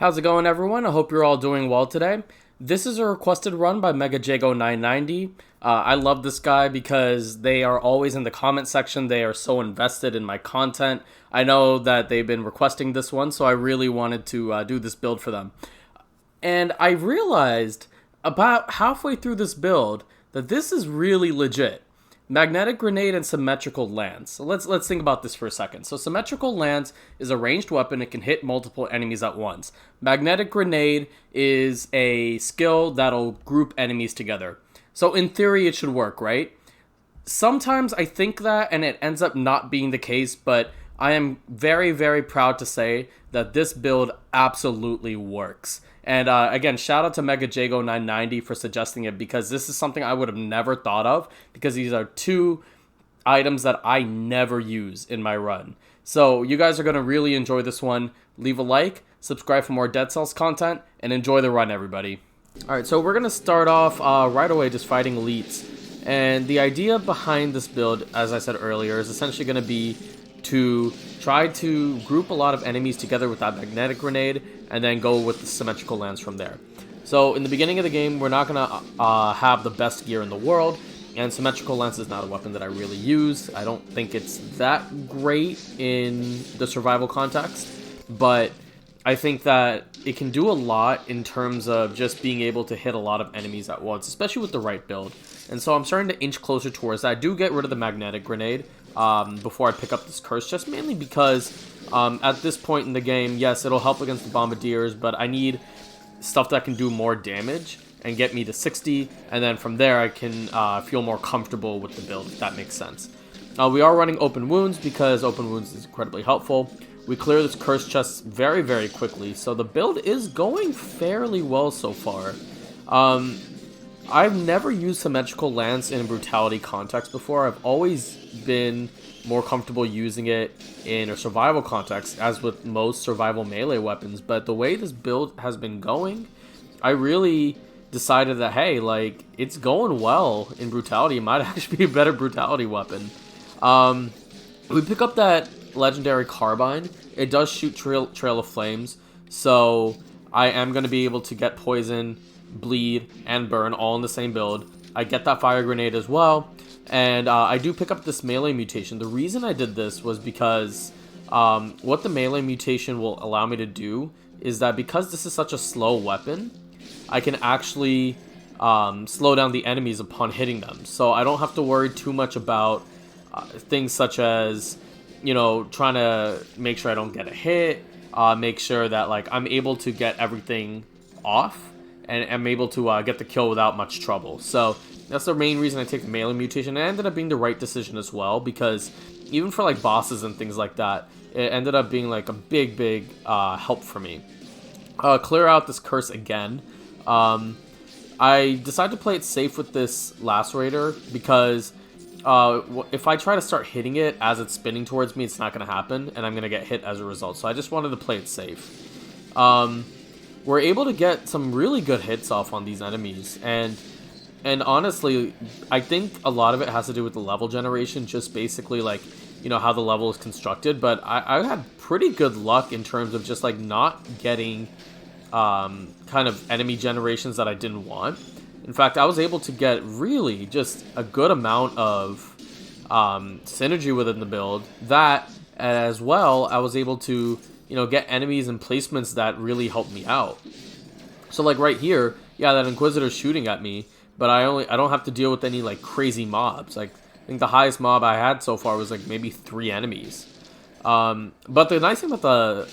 How's it going, everyone? I hope you're all doing well today. This is a requested run by MegaJago990. I love this guy because they are always in the comment section. They are so invested in my content. I know that they've been requesting this one, so I really wanted to do this build for them. And I realized about halfway through this build that this is really legit. Magnetic grenade and symmetrical lance. So let's think about this for a second. So symmetrical lance is a ranged weapon. It can hit multiple enemies at once. Magnetic grenade is a skill that'll group enemies together. So in theory, it should work, right? Sometimes I think that, and it ends up not being the case, but I am very, very proud to say that this build absolutely works. And again, shout out to MegaJago990 for suggesting it, because this is something I would have never thought of, because these are two items that I never use in my run. So you guys are going to really enjoy this one. Leave a like, subscribe for more Dead Cells content, and enjoy the run, everybody. Alright, so we're going to start off right away just fighting elites. And the idea behind this build, as I said earlier, is essentially going to be to try to group a lot of enemies together with that magnetic grenade, and then go with the symmetrical lance from there. So in the beginning of the game, we're not going to have the best gear in the world, and symmetrical lance is not a weapon that I really use. I don't think it's that great in the survival context, but I think that it can do a lot in terms of just being able to hit a lot of enemies at once, especially with the right build. And so I'm starting to inch closer towards that. I do get rid of the magnetic grenade before I pick up this curse, just mainly because at this point in the game, yes, it'll help against the bombardiers, but I need stuff that can do more damage and get me to 60, and then from there I can feel more comfortable with the build, if that makes sense. We are running open wounds because open wounds is incredibly helpful. We clear this curse chest very, very quickly, so the build is going fairly well so far. I've never used symmetrical lance in a brutality context before. I've always been more comfortable using it in a survival context, as with most survival melee weapons. But the way this build has been going, I really decided that, hey, like, it's going well in brutality. It might actually be a better brutality weapon. We pick up that legendary carbine. It does shoot trail of flames, so I am going to be able to get poison, bleed, and burn all in the same build. I get that fire grenade as well, and I do pick up this melee mutation. The reason I did this was because what the melee mutation will allow me to do is that because this is such a slow weapon, I can actually slow down the enemies upon hitting them. So I don't have to worry too much about things such as, you know, trying to make sure I don't get a hit, make sure that, like, I'm able to get everything off, and I'm able to get the kill without much trouble. So that's the main reason I take the melee mutation. It ended up being the right decision as well, because even for like bosses and things like that, it ended up being like a big help for me. Clear out this curse again. I decided to play it safe with this lacerator because if I try to start hitting it as it's spinning towards me, it's not going to happen, and I'm going to get hit as a result. So I just wanted to play it safe. We're able to get some really good hits off on these enemies, and honestly, I think a lot of it has to do with the level generation, just basically, like, you know, how the level is constructed. But I had pretty good luck in terms of just, like, not getting kind of enemy generations that I didn't want. In fact, I was able to get really just a good amount of synergy within the build. That, as well, I was able to, you know, get enemies and placements that really helped me out. So, like, right here, yeah, that Inquisitor's shooting at me, but I don't have to deal with any, like, crazy mobs. Like, I think the highest mob I had so far was, like, maybe 3 enemies. But the nice thing about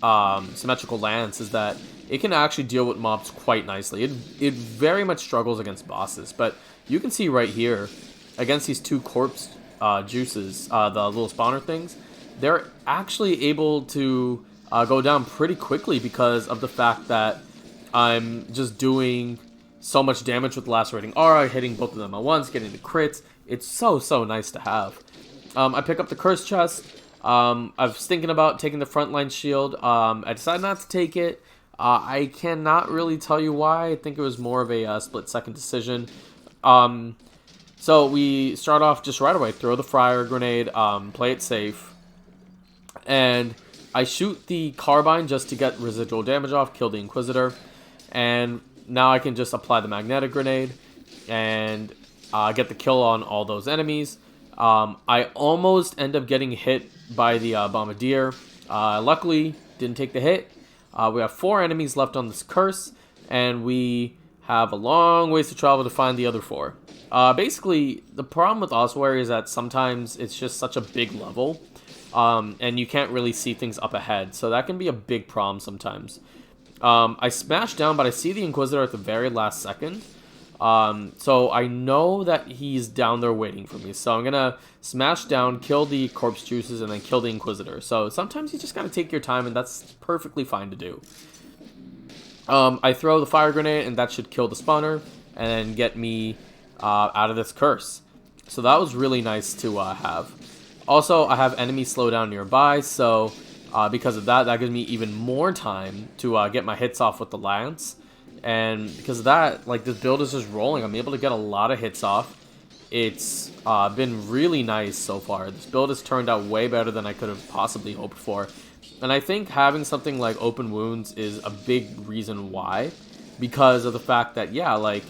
the symmetrical lance is that it can actually deal with mobs quite nicely. It very much struggles against bosses, but you can see right here, against these 2 corpse juices, the little spawner things, they're actually able to go down pretty quickly because of the fact that I'm just doing so much damage with lacerating aura, hitting both of them at once, getting the crits. It's so nice to have. I pick up the curse chest. I was thinking about taking the frontline shield. I decided not to take it. I cannot really tell you why. I think it was more of a split-second decision. So we start off just right away. Throw the fire grenade, play it safe. And I shoot the carbine just to get residual damage off, kill the Inquisitor, and now I can just apply the magnetic grenade and get the kill on all those enemies. I almost end up getting hit by the Bombardier. Luckily, didn't take the hit. We have 4 enemies left on this curse, and we have a long ways to travel to find the other 4. Basically, the problem with Ossuary is that sometimes it's just such a big level, and you can't really see things up ahead, so that can be a big problem sometimes. I smash down, but I see the Inquisitor at the very last second, so I know that he's down there waiting for me, so I'm gonna smash down, kill the corpse juices, and then kill the Inquisitor. So sometimes you just gotta take your time, and that's perfectly fine to do. I throw the fire grenade, and that should kill the spawner, and then get me out of this curse. So that was really nice to have. Also, I have enemy slowdown nearby, so because of that, that gives me even more time to get my hits off with the lance. And because of that, like, this build is just rolling. I'm able to get a lot of hits off. It's been really nice so far. This build has turned out way better than I could have possibly hoped for. And I think having something like open wounds is a big reason why. Because of the fact that, yeah, like,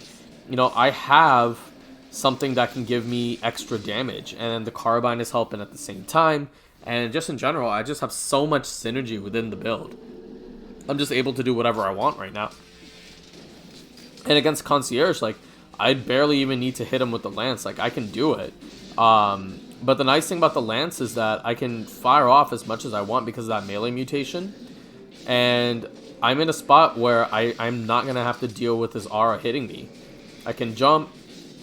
you know, I have something that can give me extra damage, and the carbine is helping at the same time, and just in general, I just have so much synergy within the build. I'm just able to do whatever I want right now. And against Concierge, like, I barely even need to hit him with the lance. Like, I can do it. But the nice thing about the lance is that I can fire off as much as I want because of that melee mutation, and I'm in a spot where I'm not going to have to deal with his aura hitting me. I can jump,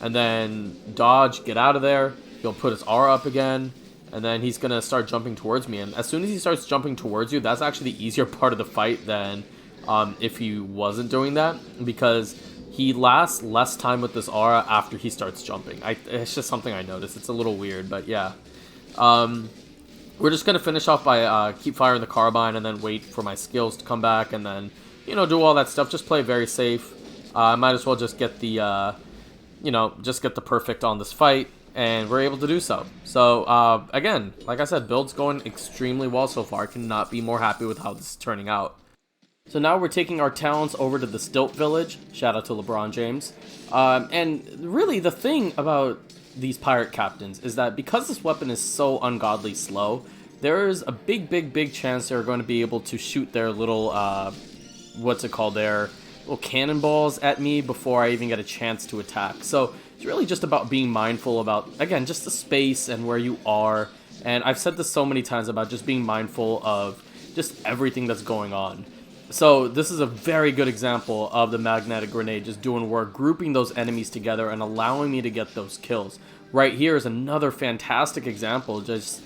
and then dodge, get out of there. He'll put his aura up again, and then he's going to start jumping towards me. And as soon as he starts jumping towards you, that's actually the easier part of the fight than if he wasn't doing that, because he lasts less time with this aura after he starts jumping. It's just something I noticed. It's a little weird, but yeah. We're just going to finish off by keep firing the carbine and then wait for my skills to come back, and then, you know, do all that stuff. Just play very safe. I might as well just get the... you know, just get the perfect on this fight, and we're able to do so. So, again, like I said, build's going extremely well so far. I cannot be more happy with how this is turning out. So now we're taking our talents over to the Stilt Village. Shout out to LeBron James. And really, the thing about these pirate captains is that because this weapon is so ungodly slow, there is a big chance they're going to be able to shoot their little, what's it called there? Little cannonballs at me before I even get a chance to attack. So it's really just about being mindful about, again, just the space and where you are. And I've said this so many times about just being mindful of just everything that's going on. So this is a very good example of the magnetic grenade just doing work, grouping those enemies together and allowing me to get those kills. Right here is another fantastic example, just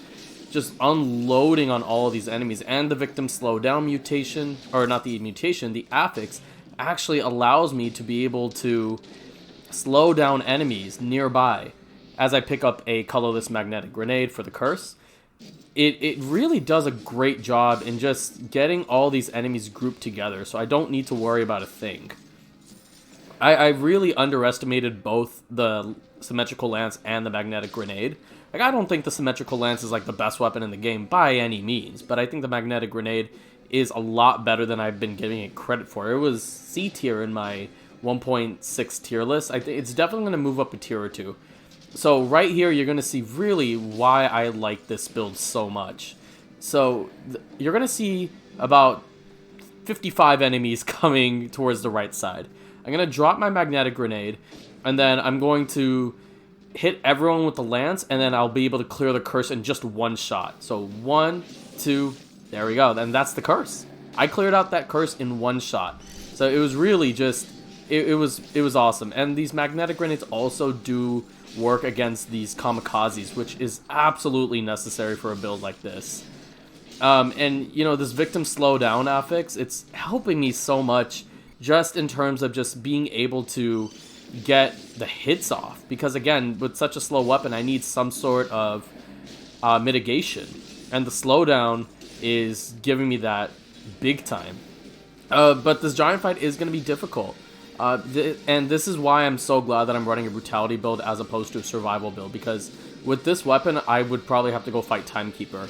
unloading on all of these enemies. And the victim slowdown mutation, or not the mutation, the affix, actually allows me to be able to slow down enemies nearby as I pick up a colorless magnetic grenade for the curse. It really does a great job in just getting all these enemies grouped together, so I don't need to worry about a thing. I really underestimated both the symmetrical lance and the magnetic grenade. Like, I don't think the symmetrical lance is like the best weapon in the game by any means, but I think the magnetic grenade is a lot better than I've been giving it credit for. It was C tier in my 1.6 tier list. I think it's definitely going to move up a tier or two. So right here, you're going to see really why I like this build so much. So you're going to see about 55 enemies coming towards the right side. I'm going to drop my magnetic grenade, and then I'm going to hit everyone with the lance, and then I'll be able to clear the curse in just one shot. So 1, 2, there we go. And that's the curse. I cleared out that curse in one shot. So it was really just, it was awesome. And these magnetic grenades also do work against these kamikazes, which is absolutely necessary for a build like this. And, you know, this victim slowdown affix, it's helping me so much just in terms of just being able to get the hits off. Because, again, with such a slow weapon, I need some sort of mitigation. And the slowdown is giving me that big time. But this giant fight is going to be difficult. And this is why I'm so glad that I'm running a brutality build as opposed to a survival build, because with this weapon, I would probably have to go fight Timekeeper.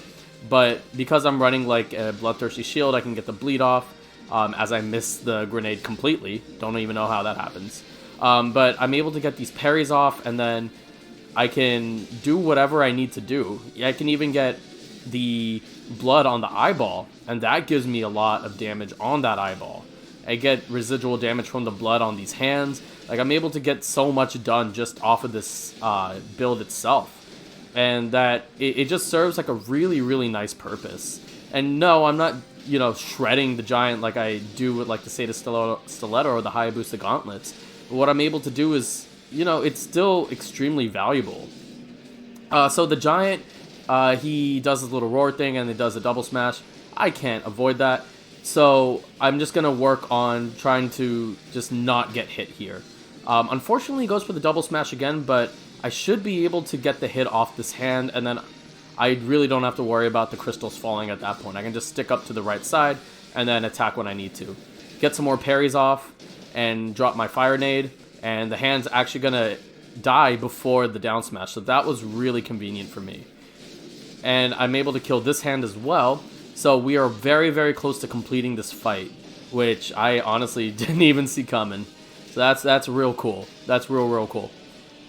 but because I'm running like a Bloodthirsty Shield, I can get the bleed off as I miss the grenade completely. Don't even know how that happens. But I'm able to get these parries off, and then I can do whatever I need to do. I can even get the blood on the eyeball, and that gives me a lot of damage on that eyeball. I get residual damage from the blood on these hands. Like, I'm able to get so much done just off of this build itself. And that it just serves like a really, really nice purpose. And no, I'm not, you know, shredding the giant like I do with like the Seta Stiletto or the Hayabusa Gauntlets. But what I'm able to do is, you know, it's still extremely valuable. So the giant, he does his little roar thing and he does a double smash. I can't avoid that. So I'm just going to work on trying to just not get hit here. Unfortunately, he goes for the double smash again, but I should be able to get the hit off this hand, and then I really don't have to worry about the crystals falling at that point. I can just stick up to the right side and then attack when I need to. Get some more parries off and drop my fire nade, and the hand's actually going to die before the down smash, so that was really convenient for me. And I'm able to kill this hand as well, so we are very, very close to completing this fight, which I honestly didn't even see coming. So that's real cool. That's real cool.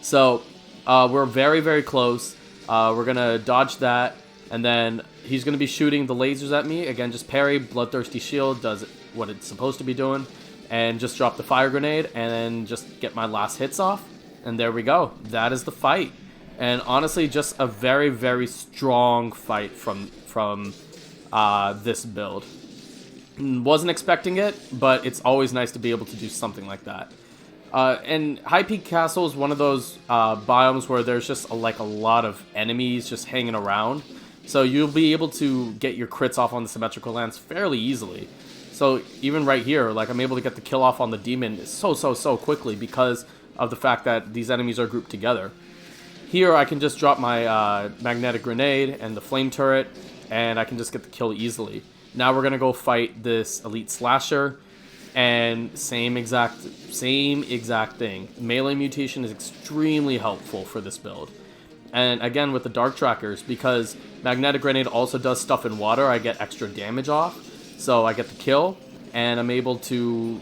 So we're very, very close. We're going to dodge that, and then he's going to be shooting the lasers at me. Again, just parry, Bloodthirsty Shield does what it's supposed to be doing, and just drop the fire grenade, and then just get my last hits off. And there we go. That is the fight. And honestly, just a very, very strong fight from this build. Wasn't expecting it, but it's always nice to be able to do something like that. And High Peak Castle is one of those biomes where there's just a lot of enemies just hanging around. So you'll be able to get your crits off on the symmetrical lance fairly easily. So even right here, like, I'm able to get the kill off on the demon so quickly because of the fact that these enemies are grouped together. Here I can just drop my magnetic grenade and the flame turret, and I can just get the kill easily. Now we're gonna go fight this elite slasher, and same exact thing. Melee mutation is extremely helpful for this build. And again, with the dark trackers, because magnetic grenade also does stuff in water, I get extra damage off, so I get the kill, and I'm able to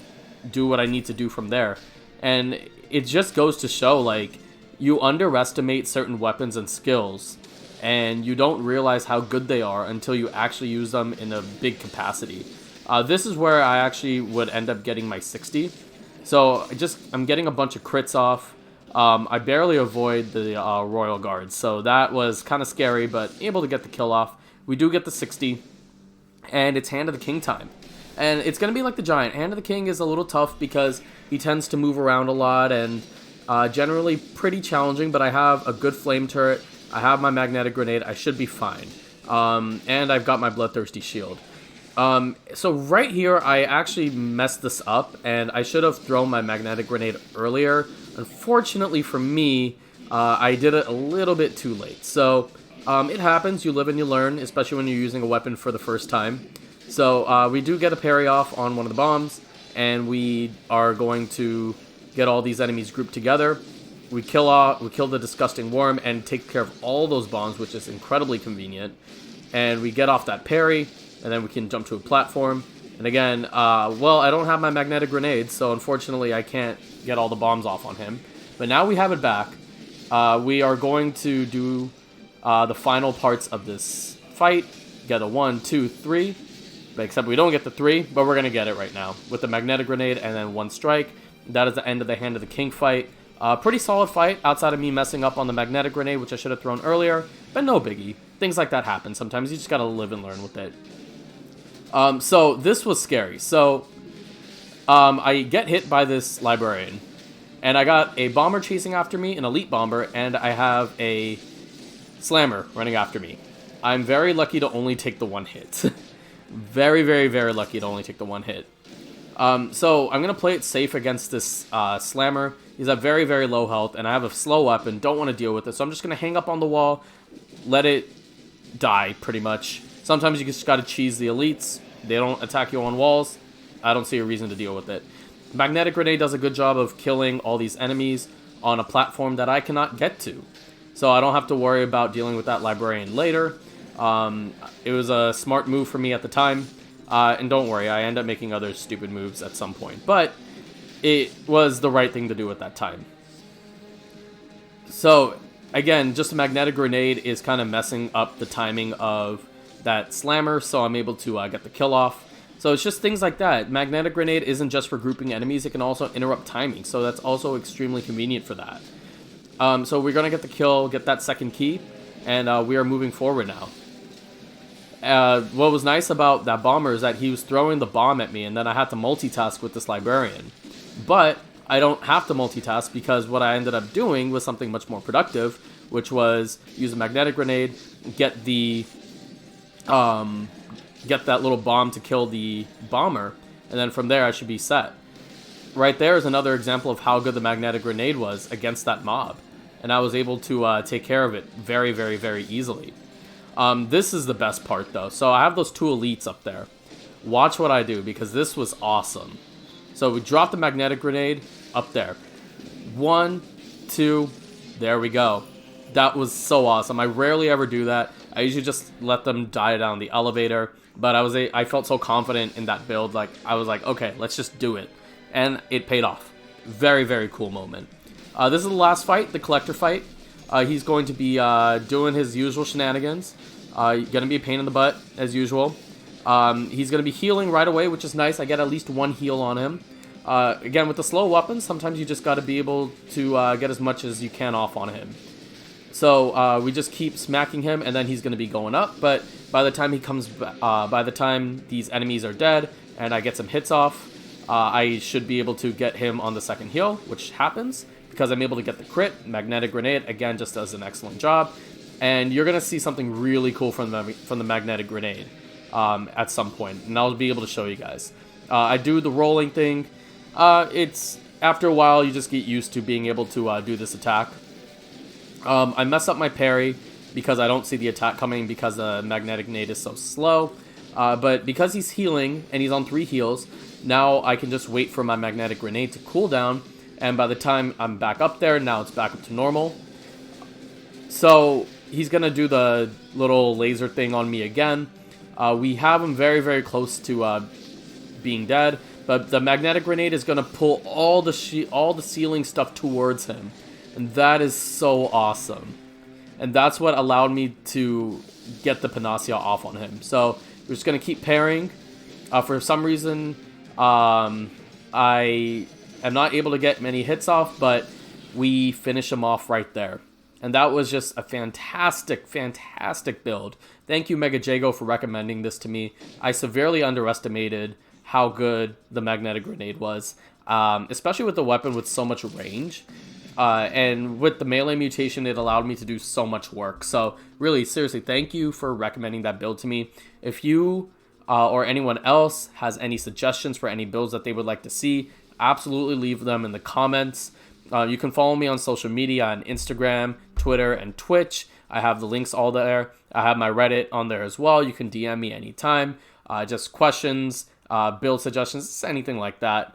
do what I need to do from there. And it just goes to show, like, you underestimate certain weapons and skills, and you don't realize how good they are until you actually use them in a big capacity. This is where I actually would end up getting my 60. So I'm getting a bunch of crits off. I barely avoid the Royal Guards, so that was kind of scary, but able to get the kill off. We do get the 60, and it's Hand of the King time. And it's going to be like the Giant. Hand of the King is a little tough because he tends to move around a lot, and generally pretty challenging, but I have a good flame turret. I have my magnetic grenade. I should be fine. And I've got my Bloodthirsty Shield. So right here, I actually messed this up, and I should have thrown my magnetic grenade earlier. Unfortunately for me, I did it a little bit too late. So it happens. You live and you learn, especially when you're using a weapon for the first time. So we do get a parry off on one of the bombs, and we are going to get all these enemies grouped together. We kill the disgusting worm and take care of all those bombs, which is incredibly convenient. And we get off that parry, and then we can jump to a platform. And again, well, I don't have my magnetic grenade, so unfortunately I can't get all the bombs off on him. But now we have it back. We are going to do the final parts of this fight. Get a 1, 2, 3. Except we don't get the 3, but we're going to get it right now. With the magnetic grenade and then 1 strike. That is the end of the Hand of the King fight. Pretty solid fight, outside of me messing up on the magnetic grenade, which I should have thrown earlier. But no biggie. Things like that happen sometimes. You just gotta live and learn with it. So this was scary. So I get hit by this librarian. And I got a bomber chasing after me, an elite bomber, and I have a slammer running after me. I'm very lucky to only take the 1 hit. Very, very, very lucky to only take the 1 hit. So I'm going to play it safe against this slammer. He's at very, very low health, and I have a slow weapon. Don't want to deal with it, so I'm just going to hang up on the wall, let it die, pretty much. Sometimes you just got to cheese the elites. They don't attack you on walls. I don't see a reason to deal with it. Magnetic Grenade does a good job of killing all these enemies on a platform that I cannot get to. So I don't have to worry about dealing with that librarian later. It was a smart move for me at the time. And don't worry, I end up making other stupid moves at some point. But it was the right thing to do at that time. So, again, just a magnetic grenade is kind of messing up the timing of that slammer, so I'm able to get the kill off. So it's just things like that. Magnetic grenade isn't just for grouping enemies, it can also interrupt timing, so that's also extremely convenient for that. So we're going to get the kill, get that second key, and we are moving forward now. What was nice about that bomber is that he was throwing the bomb at me, and then I had to multitask with this librarian. But I don't have to multitask because what I ended up doing was something much more productive, which was use a magnetic grenade, get the get that little bomb to kill the bomber, and then from there I should be set. Right there is another example of how good the magnetic grenade was against that mob, and I was able to take care of it very, very, very easily. This is the best part though. So I have those two elites up there. Watch what I do because this was awesome. So we dropped the magnetic grenade up there. 1, 2, there we go. That was so awesome. I rarely ever do that. I usually just let them die down the elevator. But I felt so confident in that build. Like I was like, okay, let's just do it. And it paid off. Very, very cool moment. This is the last fight, the collector fight. He's going to be doing his usual shenanigans. Gonna be a pain in the butt, as usual. He's gonna be healing right away, which is nice. I get at least one heal on him. Again, with the slow weapons, sometimes you just gotta be able to get as much as you can off on him. So we just keep smacking him, and then he's gonna be going up. But by the time he comes, by the time these enemies are dead, and I get some hits off, I should be able to get him on the second heal, which happens because I'm able to get the crit. Magnetic grenade again just does an excellent job, and you're gonna see something really cool from the magnetic grenade at some point, and I'll be able to show you guys. I do the rolling thing. It's after a while you just get used to being able to do this attack. I mess up my parry because I don't see the attack coming because the magnetic grenade is so slow. But because he's healing and he's on 3 heals, now I can just wait for my magnetic grenade to cool down, and by the time I'm back up there, now it's back up to normal. So he's gonna do the little laser thing on me again. We have him very, very close to being dead, but the magnetic grenade is gonna pull all the ceiling stuff towards him, and that is so awesome. And that's what allowed me to get the panacea off on him. So we're just gonna keep parrying. For some reason, I am not able to get many hits off, but we finish him off right there. And that was just a fantastic, fantastic build. Thank you, Mega Jago, for recommending this to me. I severely underestimated how good the magnetic grenade was, especially with the weapon with so much range. And with the melee mutation, it allowed me to do so much work. So really, seriously, thank you for recommending that build to me. If you or anyone else has any suggestions for any builds that they would like to see, absolutely leave them in the comments. You can follow me on social media on Instagram, Twitter, and Twitch. I have the links all there. I have my Reddit on there as well. You can DM me anytime. Just questions, build suggestions, anything like that.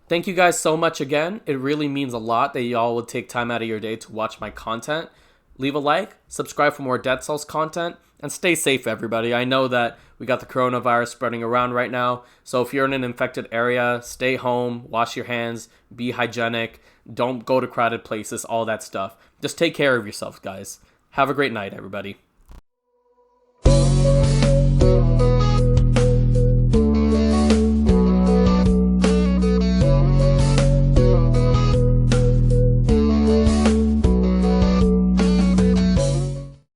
Thank you guys so much again. It really means a lot that y'all would take time out of your day to watch my content. Leave a like, subscribe for more Dead Cells content, and stay safe, everybody. I know that we got the coronavirus spreading around right now, so if you're in an infected area, stay home, wash your hands, be hygienic, don't go to crowded places, all that stuff. Just take care of yourself, guys. Have a great night, everybody.